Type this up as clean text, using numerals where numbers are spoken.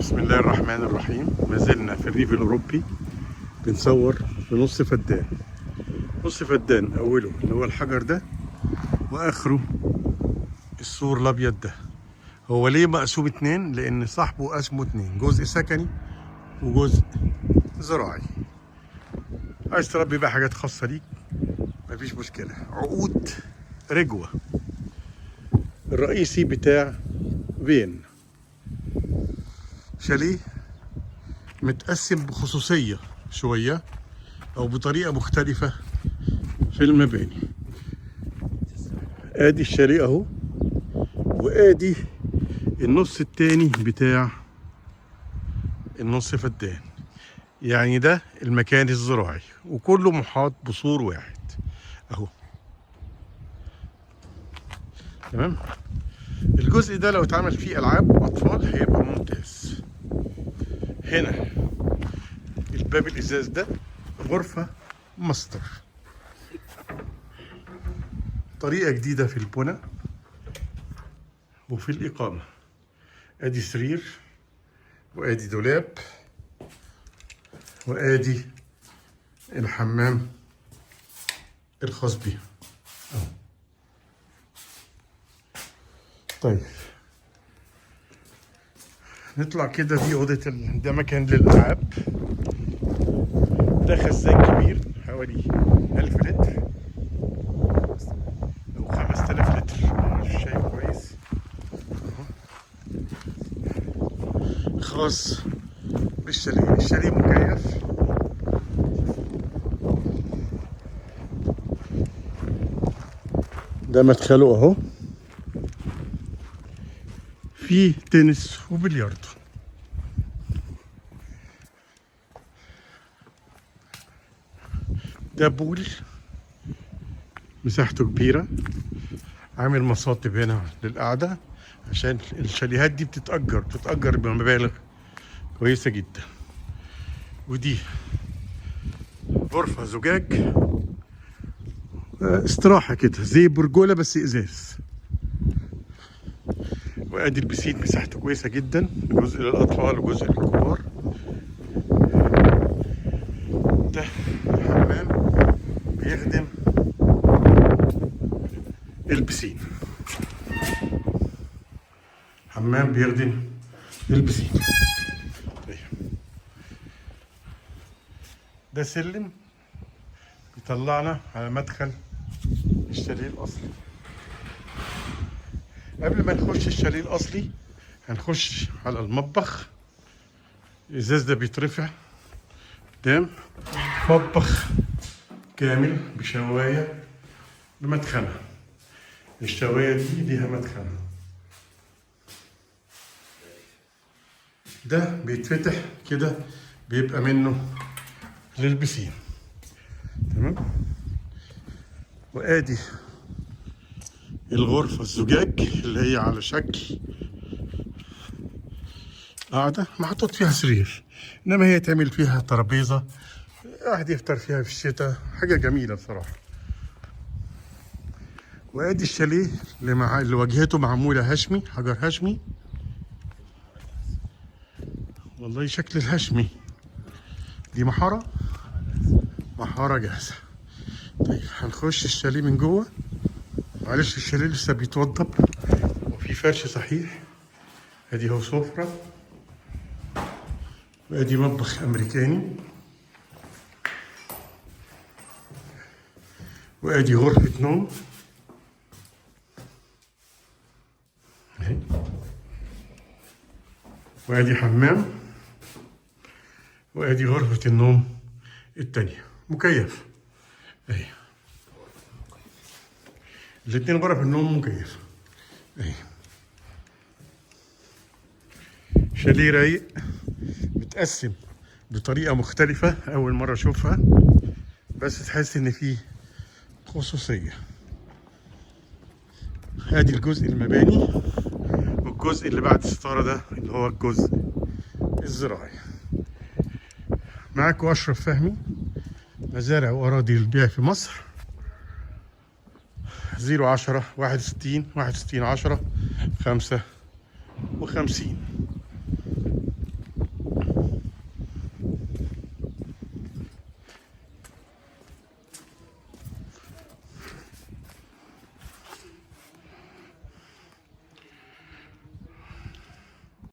بسم الله الرحمن الرحيم. ما زلنا في الريف الأوروبي بنصور في نص فدان. نص فدان أوله اللي هو الحجر ده وآخره السور الأبيض ده. هو ليه مقسوم اتنين؟ لأن صاحبه قسمه اتنين، جزء سكني وجزء زراعي. عايز تربي بقى حاجات خاصة ليك مفيش مشكلة. عقود رجوة الرئيسي بتاع فين شاليه متقسم بخصوصية شوية أو بطريقة مختلفة في المباني. آدي الشاليه أهو، وآدي النص التاني بتاع النص فدان، يعني ده المكان الزراعي وكله محاط بسور واحد أهو. تمام. الجزء ده لو اتعمل فيه ألعاب أطفال هيبقى ممتاز. هنا الباب الإزاز ده غرفة ماستر، طريقة جديدة في البناء وفي الإقامة. أدي سرير وأدي دولاب وأدي الحمام الخاص بيه. طيب نطلع كده. دي أوضة ده مكان للألعاب. ده خزان كبير حوالي 1000 لتر أو 5000 لتر، مش شايف كويس. خاص بالشاليه. الشاليه مكيف، ده مدخله اهو، فيه تنس وبلياردو. ده بول مساحته كبيرة، عامل مصاطب هنا للقعدة عشان الشاليهات دي بتتأجر بمبالغ كويسة جدا. ودي غرفة زجاج استراحة كده زي برجولة بس إزاز. وادي البسين مساحته كويسة جدا، جزء للأطفال وجزء للكبار. ده حمام بيخدم البسين، حمام بيخدم البسين. ده سلم بيطلعنا على مدخل الشاليه الأصلي. قبل ما نخش الشاليه الأصلي هنخش على المطبخ. الإزاز ده بيترفع قدام، مطبخ كامل بشواية بمدخنة. الشواية دي ليها مدخنة. ده بيتفتح كده بيبقى منه للبسين. تمام. وادي الغرفة الزجاج اللي هي على شكل قاعدة محطوط فيها سرير، انما هي تعمل فيها ترابيزة واحد يفطر فيها في الشتاء، حاجة جميلة بصراحة. وادي الشاليه اللي واجهته معمولة هشمي، حجر هشمي. والله شكل الهشمي دي محارة جاهزة. طيب هنخش الشاليه من جوه. معلش الشاليه لسه بيتوضب وفي فرش صحيح. ادي هو سفرة، وادي مطبخ امريكاني، وادي غرفة نوم اهي، وادي حمام، وادي غرفة النوم التانية مكيف اهي. الاتنين غرف النوم مكيفة اهي. شاليه رايق متقسم بطريقة مختلفة، أول مرة أشوفها، بس تحس إن فيه خصوصية. ادي الجزء المباني، والجزء اللي بعد الستارة ده اللي هو الجزء الزراعي. معاكم أشرف فهمي، مزارع وأراضي للبيع في مصر. 010 61 10 55.